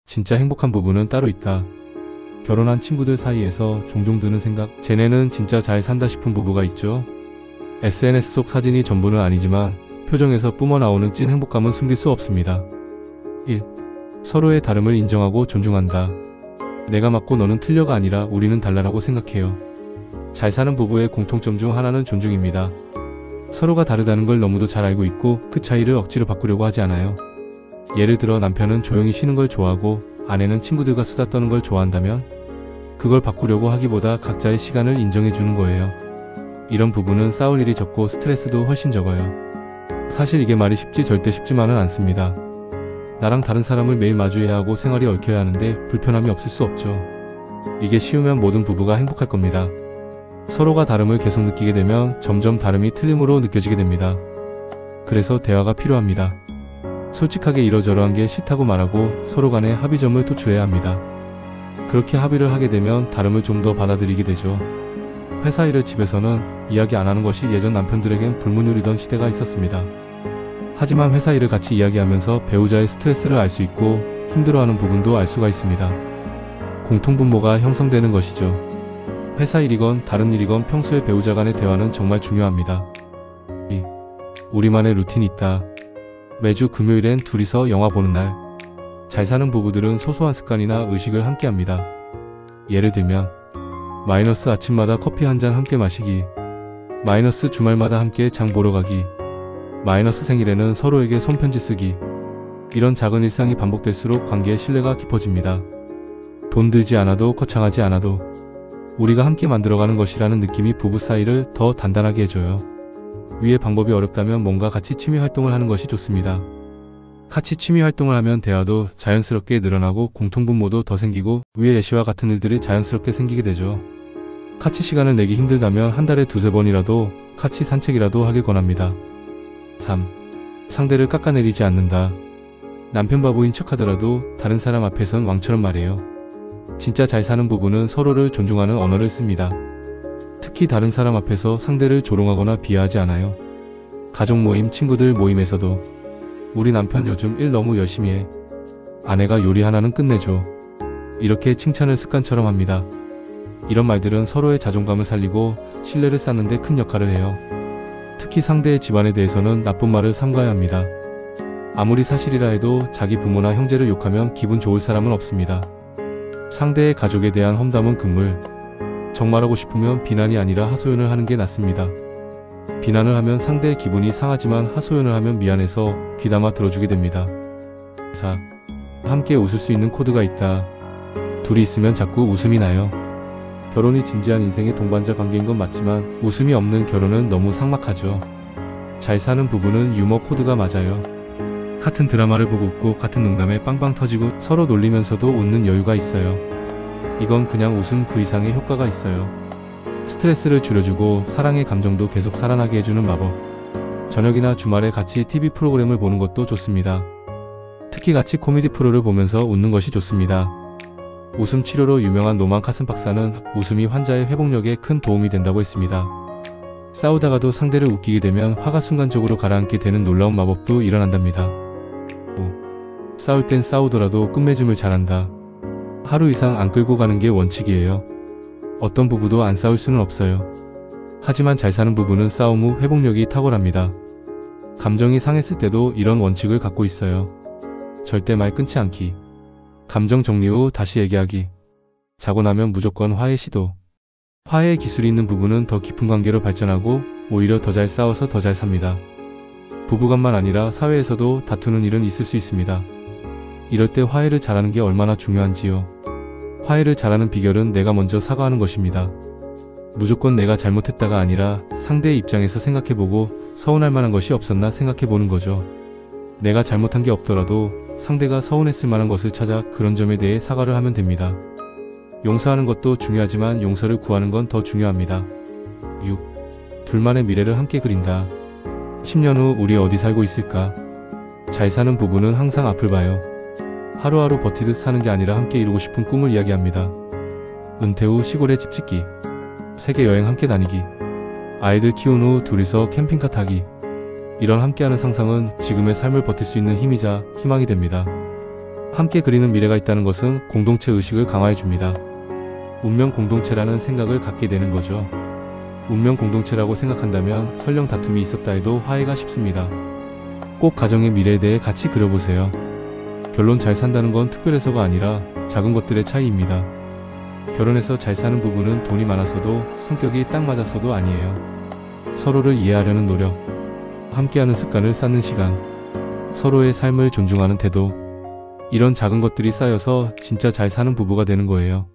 진짜 행복한 부부는 따로 있다. 결혼한 친구들 사이에서 종종 드는 생각, 쟤네는 진짜 잘 산다 싶은 부부가 있죠. SNS 속 사진이 전부는 아니지만 표정에서 뿜어나오는 찐 행복감은 숨길 수 없습니다. 1. 서로의 다름을 인정하고 존중한다. 내가 맞고 너는 틀려가 아니라 우리는 달라라고 생각해요. 잘 사는 부부의 공통점 중 하나는 존중입니다. 서로가 다르다는 걸 너무도 잘 알고 있고 그 차이를 억지로 바꾸려고 하지 않아요. 예를 들어 남편은 조용히 쉬는 걸 좋아하고 아내는 친구들과 수다 떠는 걸 좋아한다면 그걸 바꾸려고 하기보다 각자의 시간을 인정해 주는 거예요. 이런 부부는 싸울 일이 적고 스트레스도 훨씬 적어요. 사실 이게 말이 쉽지 절대 쉽지만은 않습니다. 나랑 다른 사람을 매일 마주해야 하고 생활이 얽혀야 하는데 불편함이 없을 수 없죠. 이게 쉬우면 모든 부부가 행복할 겁니다. 서로가 다름을 계속 느끼게 되면 점점 다름이 틀림으로 느껴지게 됩니다. 그래서 대화가 필요합니다. 솔직하게 이러저러한 게 싫다고 말하고 서로 간의 합의점을 도출해야 합니다. 그렇게 합의를 하게 되면 다름을 좀 더 받아들이게 되죠. 회사 일을 집에서는 이야기 안 하는 것이 예전 남편들에겐 불문율이던 시대가 있었습니다. 하지만 회사 일을 같이 이야기하면서 배우자의 스트레스를 알 수 있고 힘들어하는 부분도 알 수가 있습니다. 공통분모가 형성되는 것이죠. 회사 일이건 다른 일이건 평소에 배우자 간의 대화는 정말 중요합니다. 2. 우리만의 루틴이 있다. 매주 금요일엔 둘이서 영화 보는 날. 잘 사는 부부들은 소소한 습관이나 의식을 함께 합니다. 예를 들면 마이너스 아침마다 커피 한 잔 함께 마시기, 마이너스 주말마다 함께 장 보러 가기, 마이너스 생일에는 서로에게 손편지 쓰기. 이런 작은 일상이 반복될수록 관계의 신뢰가 깊어집니다. 돈 들지 않아도 거창하지 않아도 우리가 함께 만들어가는 것이라는 느낌이 부부 사이를 더 단단하게 해줘요. 위의 방법이 어렵다면 뭔가 같이 취미 활동을 하는 것이 좋습니다. 같이 취미 활동을 하면 대화도 자연스럽게 늘어나고 공통분모도 더 생기고 위의 예시와 같은 일들이 자연스럽게 생기게 되죠. 같이 시간을 내기 힘들다면 한 달에 두세 번이라도 같이 산책이라도 하길 권합니다. 3. 상대를 깎아내리지 않는다. 남편 바보인 척하더라도 다른 사람 앞에선 왕처럼 말해요. 진짜 잘 사는 부부는 서로를 존중하는 언어를 씁니다. 특히 다른 사람 앞에서 상대를 조롱하거나 비하하지 않아요. 가족 모임, 친구들 모임에서도 우리 남편 요즘 일 너무 열심히 해. 아내가 요리 하나는 끝내줘. 이렇게 칭찬을 습관처럼 합니다. 이런 말들은 서로의 자존감을 살리고 신뢰를 쌓는 데 큰 역할을 해요. 특히 상대의 집안에 대해서는 나쁜 말을 삼가야 합니다. 아무리 사실이라 해도 자기 부모나 형제를 욕하면 기분 좋을 사람은 없습니다. 상대의 가족에 대한 험담은 금물. 정말하고 싶으면 비난이 아니라 하소연을 하는 게 낫습니다. 비난을 하면 상대의 기분이 상하지만 하소연을 하면 미안해서 귀담아 들어주게 됩니다. 4. 함께 웃을 수 있는 코드가 있다. 둘이 있으면 자꾸 웃음이 나요. 결혼이 진지한 인생의 동반자 관계인 건 맞지만 웃음이 없는 결혼은 너무 삭막하죠. 잘 사는 부부는 유머 코드가 맞아요. 같은 드라마를 보고 웃고 같은 농담에 빵빵 터지고 서로 놀리면서도 웃는 여유가 있어요. 이건 그냥 웃음 그 이상의 효과가 있어요. 스트레스를 줄여주고 사랑의 감정도 계속 살아나게 해주는 마법. 저녁이나 주말에 같이 TV 프로그램을 보는 것도 좋습니다. 특히 같이 코미디 프로를 보면서 웃는 것이 좋습니다. 웃음 치료로 유명한 노만 카슨 박사는 웃음이 환자의 회복력에 큰 도움이 된다고 했습니다. 싸우다가도 상대를 웃기게 되면 화가 순간적으로 가라앉게 되는 놀라운 마법도 일어난답니다. 5. 싸울 땐 싸우더라도 끝맺음을 잘한다. 하루 이상 안 끌고 가는 게 원칙이에요. 어떤 부부도 안 싸울 수는 없어요. 하지만 잘 사는 부부는 싸움 후 회복력이 탁월합니다. 감정이 상했을 때도 이런 원칙을 갖고 있어요. 절대 말 끊지 않기. 감정 정리 후 다시 얘기하기. 자고 나면 무조건 화해 시도. 화해의 기술이 있는 부부는 더 깊은 관계로 발전하고 오히려 더 잘 싸워서 더 잘 삽니다. 부부간만 아니라 사회에서도 다투는 일은 있을 수 있습니다. 이럴 때 화해를 잘하는 게 얼마나 중요한지요. 화해를 잘하는 비결은 내가 먼저 사과하는 것입니다. 무조건 내가 잘못했다가 아니라 상대의 입장에서 생각해보고 서운할 만한 것이 없었나 생각해보는 거죠. 내가 잘못한 게 없더라도 상대가 서운했을 만한 것을 찾아 그런 점에 대해 사과를 하면 됩니다. 용서하는 것도 중요하지만 용서를 구하는 건 더 중요합니다. 6. 둘만의 미래를 함께 그린다. 10년 후 우리 어디 살고 있을까? 잘 사는 부부는 항상 앞을 봐요. 하루하루 버티듯 사는 게 아니라 함께 이루고 싶은 꿈을 이야기합니다. 은퇴 후 시골에 집 짓기, 세계 여행 함께 다니기, 아이들 키운 후 둘이서 캠핑카 타기. 이런 함께하는 상상은 지금의 삶을 버틸 수 있는 힘이자 희망이 됩니다. 함께 그리는 미래가 있다는 것은 공동체 의식을 강화해 줍니다. 운명 공동체라는 생각을 갖게 되는 거죠. 운명 공동체라고 생각한다면 설령 다툼이 있었다 해도 화해가 쉽습니다. 꼭 가정의 미래에 대해 같이 그려보세요. 결론 잘 산다는 건 특별해서가 아니라 작은 것들의 차이입니다. 결혼해서 잘 사는 부부는 돈이 많았어도 성격이 딱 맞았어도 아니에요. 서로를 이해하려는 노력, 함께하는 습관을 쌓는 시간, 서로의 삶을 존중하는 태도, 이런 작은 것들이 쌓여서 진짜 잘 사는 부부가 되는 거예요.